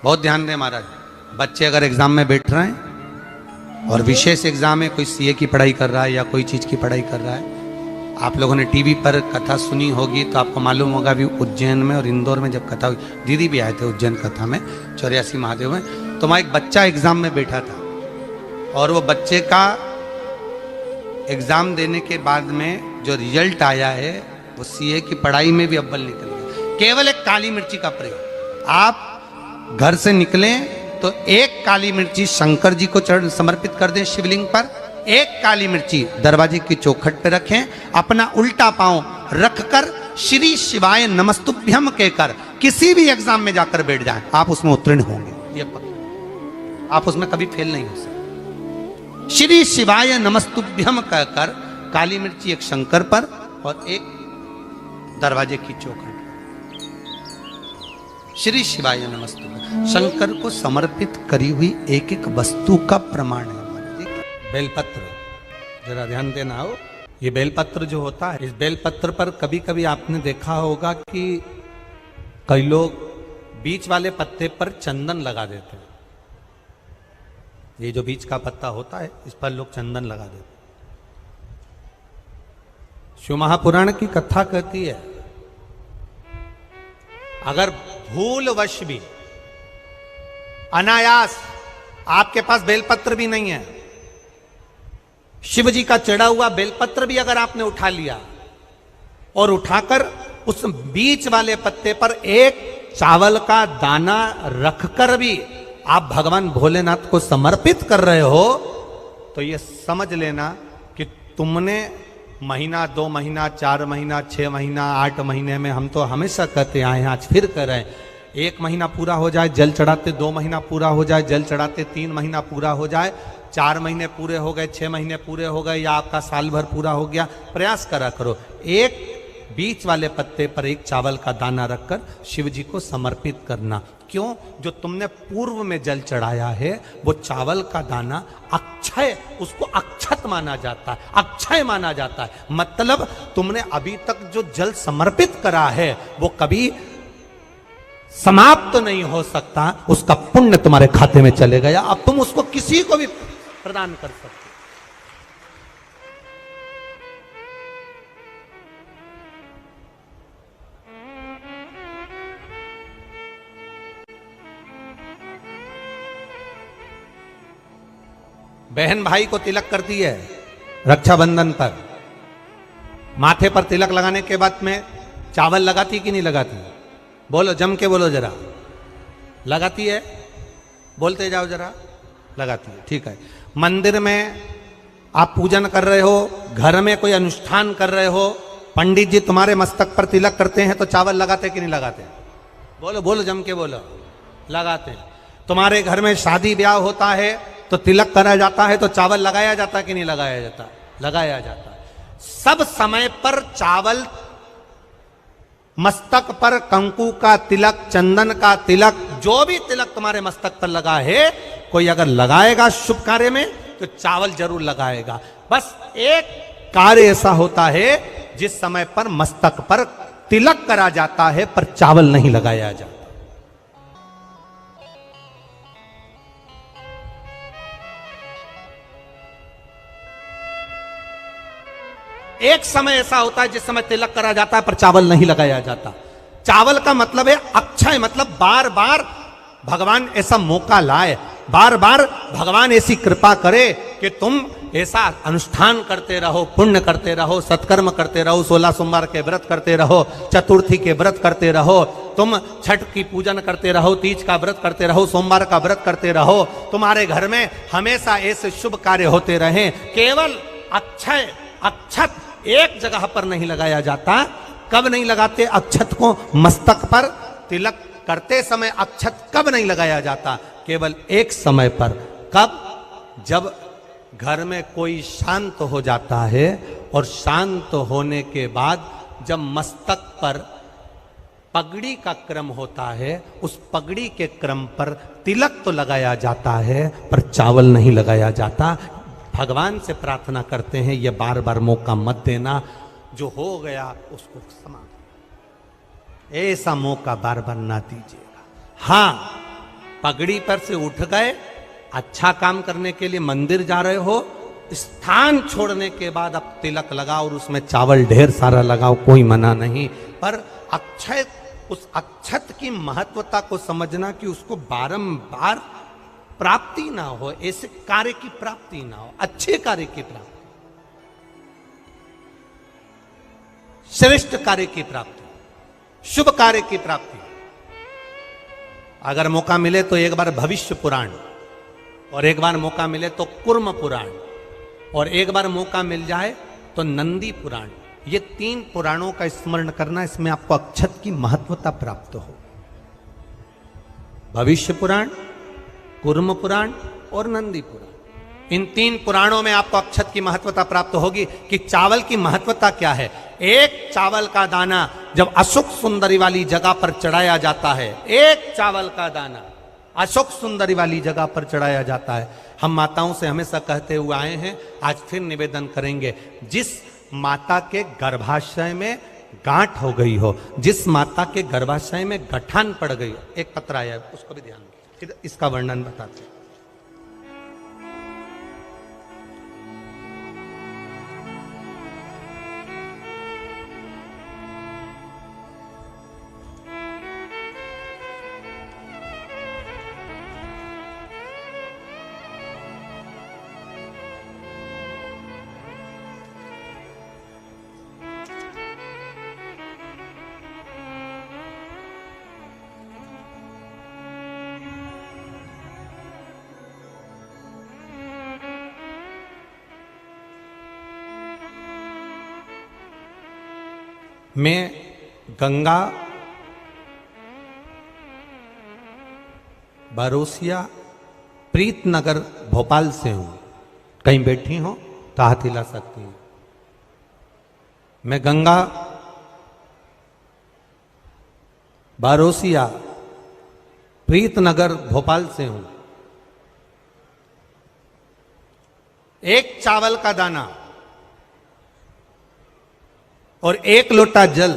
बहुत ध्यान दें महाराज। बच्चे अगर एग्जाम में बैठ रहे हैं और विशेष एग्जाम है, कोई सीए की पढ़ाई कर रहा है या कोई चीज की पढ़ाई कर रहा है, आप लोगों ने टीवी पर कथा सुनी होगी तो आपको मालूम होगा भी उज्जैन में और इंदौर में जब कथा हुई, दीदी भी आए थे उज्जैन कथा में 84 महादेव में, तो वहाँ एक बच्चा एग्जाम में बैठा था और वो बच्चे का एग्जाम देने के बाद में जो रिजल्ट आया है वो सीए की पढ़ाई में भी अव्वल निकल गया। केवल एक काली मिर्ची का प्रयोग। आप घर से निकलें तो एक काली मिर्ची शंकर जी को समर्पित कर दें शिवलिंग पर, एक काली मिर्ची दरवाजे की चौखट पे रखें, अपना उल्टा पांव रखकर श्री शिवाय नमस्तुभ्यम कहकर किसी भी एग्जाम में जाकर बैठ जाएं, आप उसमें उत्तीर्ण होंगे। ये पक्का, आप उसमें कभी फेल नहीं हो सकते। श्री शिवाय नमस्तुभ्यम कहकर काली मिर्ची एक शंकर पर और एक दरवाजे की चौखट। श्री शिवाय नमस्तुभ्यम शंकर को समर्पित करी हुई एक एक वस्तु का प्रमाण है। बेलपत्र, जरा ध्यान देना हो, ये बेलपत्र जो होता है, इस बेलपत्र पर कभी कभी आपने देखा होगा कि कई लोग बीच वाले पत्ते पर चंदन लगा देते हैं। ये जो बीच का पत्ता होता है इस पर लोग चंदन लगा देते हैं। शिव महापुराण की कथा कहती है अगर भूलवश भी अनायास आपके पास बेलपत्र भी नहीं है, शिव जी का चढ़ा हुआ बेलपत्र भी अगर आपने उठा लिया और उठाकर उस बीच वाले पत्ते पर एक चावल का दाना रखकर भी आप भगवान भोलेनाथ को समर्पित कर रहे हो, तो ये समझ लेना कि तुमने महीना, 2 महीना, 4 महीना, 6 महीना, 8 महीने में, हम तो हमेशा कहते आए हैं, आज फिर कह रहे हैं, 1 महीना पूरा हो जाए जल चढ़ाते, 2 महीना पूरा हो जाए जल चढ़ाते, 3 महीना पूरा हो जाए, 4 महीने पूरे हो गए, 6 महीने पूरे हो गए, या आपका साल भर पूरा हो गया, प्रयास करा करो एक बीच वाले पत्ते पर एक चावल का दाना रखकर शिव जी को समर्पित करना। क्यों? जो तुमने पूर्व में जल चढ़ाया है वो चावल का दाना अक्षय, उसको अक्षत माना जाता है, अक्षय माना जाता है। मतलब तुमने अभी तक जो जल समर्पित करा है वो कभी समाप्त तो नहीं हो सकता, उसका पुण्य तुम्हारे खाते में चले गया, अब तुम उसको किसी को भी प्रदान कर सकते। बहन भाई को तिलक करती है रक्षाबंधन पर, माथे पर तिलक लगाने के बाद में चावल लगाती कि नहीं लगाती? बोलो, जम के बोलो जरा। लगाती है? बोलते जाओ जरा। लगाती है, ठीक है। मंदिर में आप पूजन कर रहे हो, घर में कोई अनुष्ठान कर रहे हो, पंडित जी तुम्हारे मस्तक पर तिलक करते हैं तो चावल लगाते कि नहीं लगाते? बोलो बोलो, जम के बोलो। लगाते हैं। तुम्हारे घर में शादी ब्याह होता है तो तिलक करा जाता है तो चावल लगाया जाता कि नहीं लगाया जाता? लगाया जाता। सब समय पर चावल, मस्तक पर कंकु का तिलक, चंदन का तिलक, जो भी तिलक तुम्हारे मस्तक पर लगा है, कोई अगर लगाएगा शुभ कार्य में तो चावल जरूर लगाएगा। बस एक कार्य ऐसा होता है जिस समय पर मस्तक पर तिलक करा जाता है पर चावल नहीं लगाया जाता। एक समय ऐसा होता है जिस समय तिलक करा जाता है पर चावल नहीं लगाया जाता। चावल का मतलब है अक्षय, मतलब बार बार भगवान ऐसा मौका लाए, बार बार भगवान ऐसी कृपा करे कि तुम ऐसा अनुष्ठान करते रहो, पुण्य करते रहो, सत्कर्म करते रहो, 16 सोमवार के व्रत करते रहो, चतुर्थी के व्रत करते रहो, तुम छठ की पूजन करते रहो, तीज का व्रत करते रहो, सोमवार का व्रत करते रहो, तुम्हारे घर में हमेशा ऐसे शुभ कार्य होते रहे। केवल अक्षय, अक्षत एक जगह पर नहीं लगाया जाता। कब नहीं लगाते अक्षत को? मस्तक पर तिलक करते समय अक्षत कब नहीं लगाया जाता? केवल एक समय पर। कब? जब घर में कोई शांत हो जाता है और शांत होने के बाद जब मस्तक पर पगड़ी का क्रम होता है, उस पगड़ी के क्रम पर तिलक तो लगाया जाता है पर चावल नहीं लगाया जाता। भगवान से प्रार्थना करते हैं ये बार बार मौका मत देना, जो हो गया उसको समाप्त, ऐसा मौका बार बार ना दीजिएगा। हाँ, पगड़ी पर से उठ गए, अच्छा काम करने के लिए मंदिर जा रहे हो, स्थान छोड़ने के बाद अब तिलक लगाओ और उसमें चावल ढेर सारा लगाओ, कोई मना नहीं। पर अक्षय, उस अक्षत की महत्वता को समझना कि उसको बारंबार प्राप्ति ना हो, ऐसे कार्य की प्राप्ति ना हो, अच्छे कार्य की प्राप्ति, श्रेष्ठ कार्य की प्राप्ति, शुभ कार्य की प्राप्ति। अगर मौका मिले तो एक बार भविष्य पुराण, और एक बार मौका मिले तो कुर्म पुराण, और एक बार मौका मिल जाए तो नंदी पुराण, ये 3 पुराणों का स्मरण करना, इसमें आपको अक्षत की महत्वता प्राप्त हो। भविष्य पुराण, कुर्म पुराण और नंदी पुराण, इन 3 पुराणों में आपको अक्षत की महत्वता प्राप्त होगी कि चावल की महत्वता क्या है। एक चावल का दाना जब अशोक सुंदरी वाली जगह पर चढ़ाया जाता है, एक चावल का दाना अशोक सुंदरी वाली जगह पर चढ़ाया जाता है। हम माताओं से हमेशा कहते हुए आए हैं, आज फिर निवेदन करेंगे, जिस माता के गर्भाशय में गांठ हो गई हो, जिस माता के गर्भाशय में गठान पड़ गई हो, एक पत्र आया है उसको भी ध्यान दें, इसका वर्णन बताते हैं। मैं गंगा बारोसिया प्रीतनगर भोपाल से हूं। कहीं बैठी हो तो हाथ हिला सकती हूं। मैं गंगा बारोसिया प्रीतनगर भोपाल से हूं। एक चावल का दाना और 1 लोटा जल,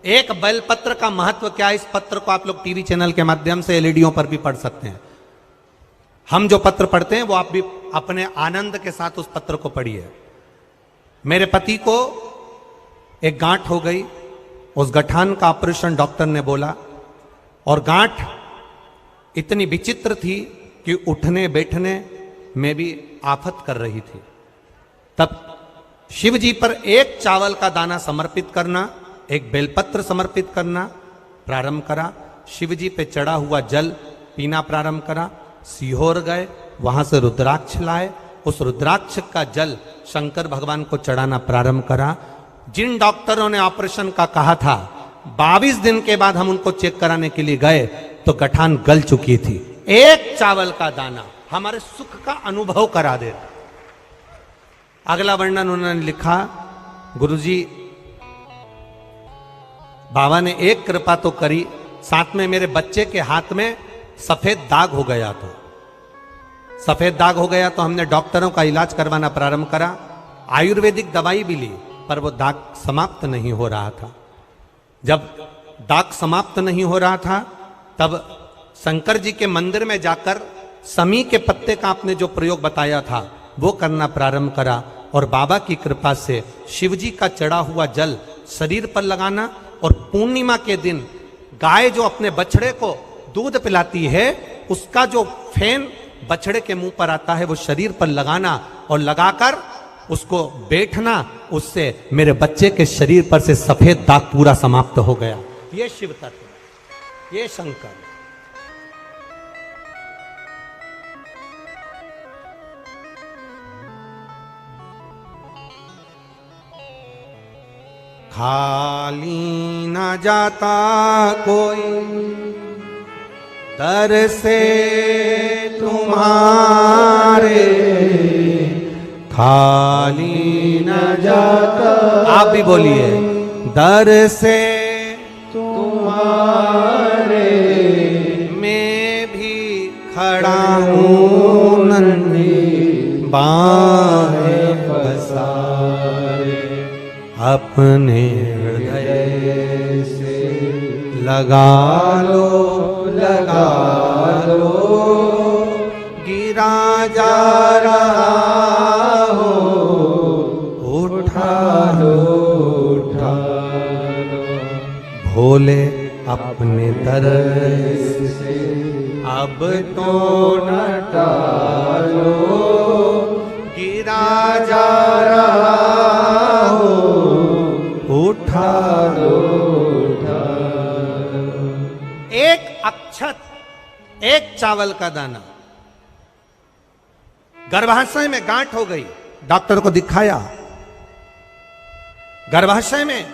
एक बेलपत्र का महत्व क्या है, इस पत्र को आप लोग टीवी चैनल के माध्यम से एलईडीओं पर भी पढ़ सकते हैं। हम जो पत्र पढ़ते हैं वो आप भी अपने आनंद के साथ उस पत्र को पढ़िए। मेरे पति को एक गांठ हो गई, उस गठान का ऑपरेशन डॉक्टर ने बोला, और गांठ इतनी विचित्र थी कि उठने बैठने में भी आफत कर रही थी। तब शिव जी पर एक चावल का दाना समर्पित करना, एक बेलपत्र समर्पित करना प्रारंभ करा। शिव जी पे चढ़ा हुआ जल पीना प्रारंभ करा। सीहोर गए, वहां से रुद्राक्ष लाए, उस रुद्राक्ष का जल शंकर भगवान को चढ़ाना प्रारंभ करा। जिन डॉक्टरों ने ऑपरेशन का कहा था, 22 दिन के बाद हम उनको चेक कराने के लिए गए तो गठान गल चुकी थी। एक चावल का दाना हमारे सुख का अनुभव करा देता। अगला वर्णन उन्होंने लिखा, गुरुजी बाबा ने एक कृपा तो करी, साथ में मेरे बच्चे के हाथ में सफेद दाग हो गया था। सफेद दाग हो गया तो हमने डॉक्टरों का इलाज करवाना प्रारंभ करा। आयुर्वेदिक दवाई भी ली, पर वो दाग समाप्त नहीं हो रहा था। जब दाग समाप्त नहीं हो रहा था, तब शंकर जी के मंदिर में जाकर समी के पत्ते का आपने जो प्रयोग बताया था वो करना प्रारंभ करा, और बाबा की कृपा से शिव जी का चढ़ा हुआ जल शरीर पर लगाना, और पूर्णिमा के दिन गाय जो अपने बछड़े को दूध पिलाती है, उसका जो फेन बछड़े के मुंह पर आता है वो शरीर पर लगाना, और लगाकर उसको बैठना। उससे मेरे बच्चे के शरीर पर से सफेद दाग पूरा समाप्त हो गया। ये शिव तत्व, ये शंकर। खाली न जाता कोई दर से तुम्हारे, खाली न जाता, आप भी बोलिए, दर से तुम्हारे, मैं भी खड़ा हूँ नन्ही बाहें पसारे, अपने हृदय से लगा लो, लगा लो जा रहा हो, उठा लो उठा लो भोले अपने दर से अब तो न टालो, गिरा जा रहा हो, उठा लो उठा लो। एक अक्षत, एक चावल का दाना, गर्भाशय में गांठ हो गई, डॉक्टर को दिखाया, गर्भाशय में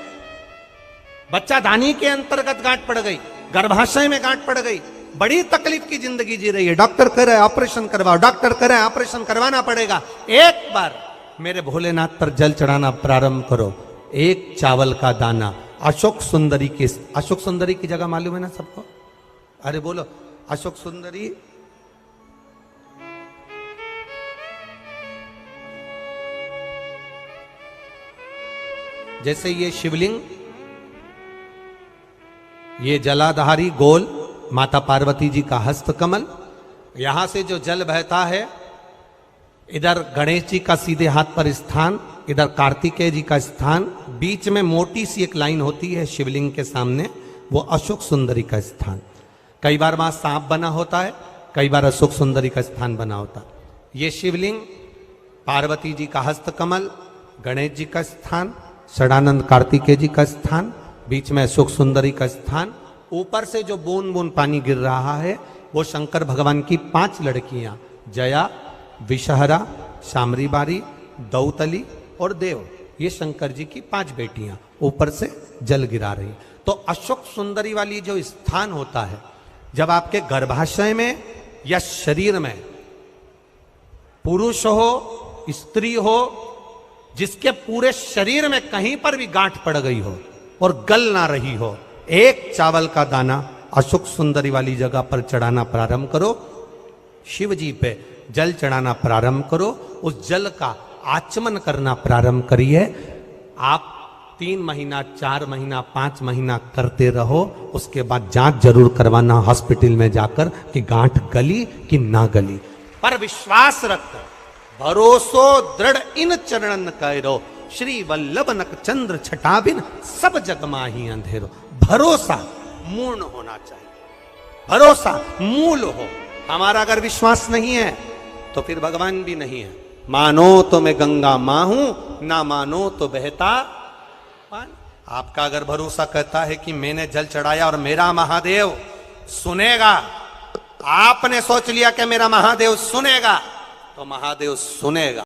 बच्चा दानी के अंतर्गत गांठ पड़ गई, गर्भाशय में गांठ पड़ गई, बड़ी तकलीफ की जिंदगी जी रही है, डॉक्टर कह रहे हैं ऑपरेशन करवाओ, डॉक्टर कह रहे हैं ऑपरेशन करवाना पड़ेगा। एक बार मेरे भोलेनाथ पर जल चढ़ाना प्रारंभ करो। एक चावल का दाना, अशोक सुंदरी की, अशोक सुंदरी की जगह मालूम है ना सबको? अरे बोलो, अशोक सुंदरी जैसे ये शिवलिंग, ये जलाधारी गोल माता पार्वती जी का हस्त कमल, यहां से जो जल बहता है, इधर गणेश जी का सीधे हाथ पर स्थान, इधर कार्तिकेय जी का स्थान, बीच में मोटी सी एक लाइन होती है शिवलिंग के सामने, वो अशोक सुंदरी का स्थान। कई बार वहां सांप बना होता है, कई बार अशोक सुंदरी का स्थान बना होता है। ये शिवलिंग, पार्वती जी का हस्त कमल, गणेश जी का स्थान, षडानंद कार्तिकेय जी का स्थान, बीच में अशोक सुंदरी का स्थान, ऊपर से जो बूंद बूंद पानी गिर रहा है वो शंकर भगवान की 5 लड़कियां, जया, विषहरा, शामरी बारी, दौतली और देव, ये शंकर जी की 5 बेटियां ऊपर से जल गिरा रही। तो अशोक सुंदरी वाली जो स्थान होता है, जब आपके गर्भाशय में या शरीर में पुरुष हो, स्त्री हो, जिसके पूरे शरीर में कहीं पर भी गांठ पड़ गई हो और गल ना रही हो, एक चावल का दाना अशोक सुंदरी वाली जगह पर चढ़ाना प्रारंभ करो, शिव जी पे जल चढ़ाना प्रारंभ करो, उस जल का आचमन करना प्रारंभ करिए। आप 3 महीना, 4 महीना, 5 महीना करते रहो, उसके बाद जांच जरूर करवाना हॉस्पिटल में जाकर कि गांठ गली कि ना गली। पर विश्वास रख, भरोसो दृढ़ इन चरणन कैरो, श्री वल्लभ नक चंद्र छटाबिन सब जग माही अंधेरो। भरोसा मूर्ण होना चाहिए, भरोसा मूल हो। हमारा अगर विश्वास नहीं है तो फिर भगवान भी नहीं है। मानो तो मैं गंगा मां हूं, ना मानो तो बहता पानी। आपका अगर भरोसा कहता है कि मैंने जल चढ़ाया और मेरा महादेव सुनेगा, आपने सोच लिया कि मेरा महादेव सुनेगा, तो महादेव सुनेगा।